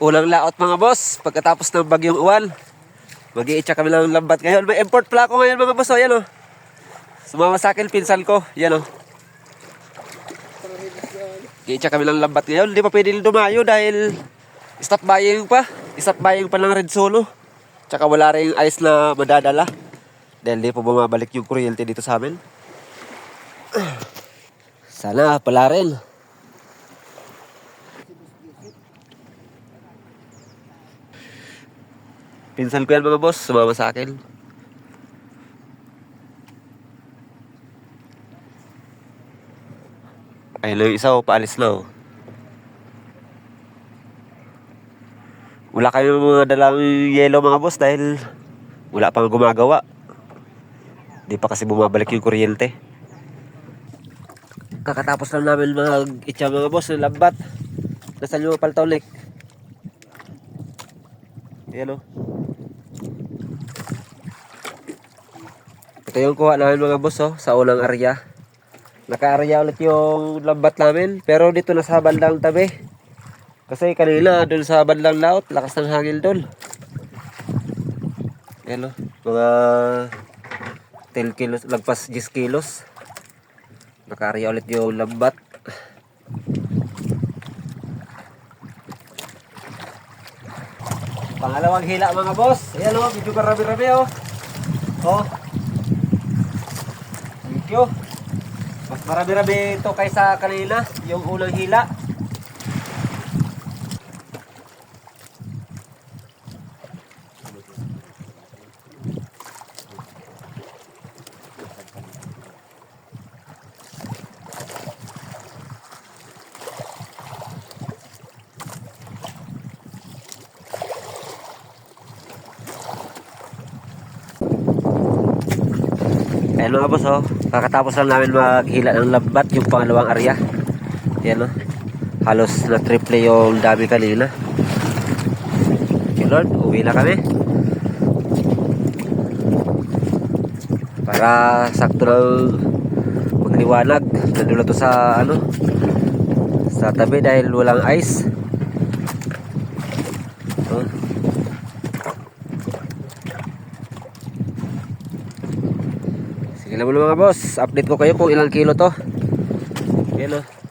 Ulang laot mga boss, pagkatapos ng bagyong uwan. Mag-i-itcha kami ng lambat ngayon. May import pala ako ngayon mga boss, o yan o. Sumama sa akin, pinsan ko, yan o. Mag-i-itcha kami ng lambat ngayon. Hindi pa pwede dumayo dahil stop buying pa. Stop buying pa ng Red Solo. Tsaka wala rin ice na madadala. Dahil di po bumabalik yung kuryente dito sa amin. Sana pala rin. Pinsan ko yan mga boss, sumama sa akin. Ayun lang yung isa, paalis na oh. Wala kayo mga dalang yellow mga boss dahil wala pang gumagawa. Di pa kasi bumabalik yung kuryente. Kakatapos lang namin mag-itcha mga boss ng lambat. Nasaan yung paltaw lake? Ayan o. Ito yung kuha namin mga boss oh, sa unang area. Naka-area ulit yung lambat namin. Pero dito na sa bandang tabi. Kasi kanina doon sa bandang laot, lakas ng hangin doon. Ayan o. Mga 10 kilos, lagpas 10 kilos. Naka-area ulit yung lambat. Pangalawang hila mga boss. Ayan o, medyo karami-rami o. Oh. Thank you. Mas marami-rami ito kaysa kanina, yung unang hila. Ayan mga boss oh, kakatapos lang namin maghila ng lambat yung pangalawang area. Ayan oh, halos na triple yung dami kanina. Okay Lord, uwi na kami. Para sakto lang magliwanag. Nandun to sa ano, sa tabi dahil walang ice. Oh. Sige lang muna mga boss, update ko kayo kung ilang kilo to. Yan o.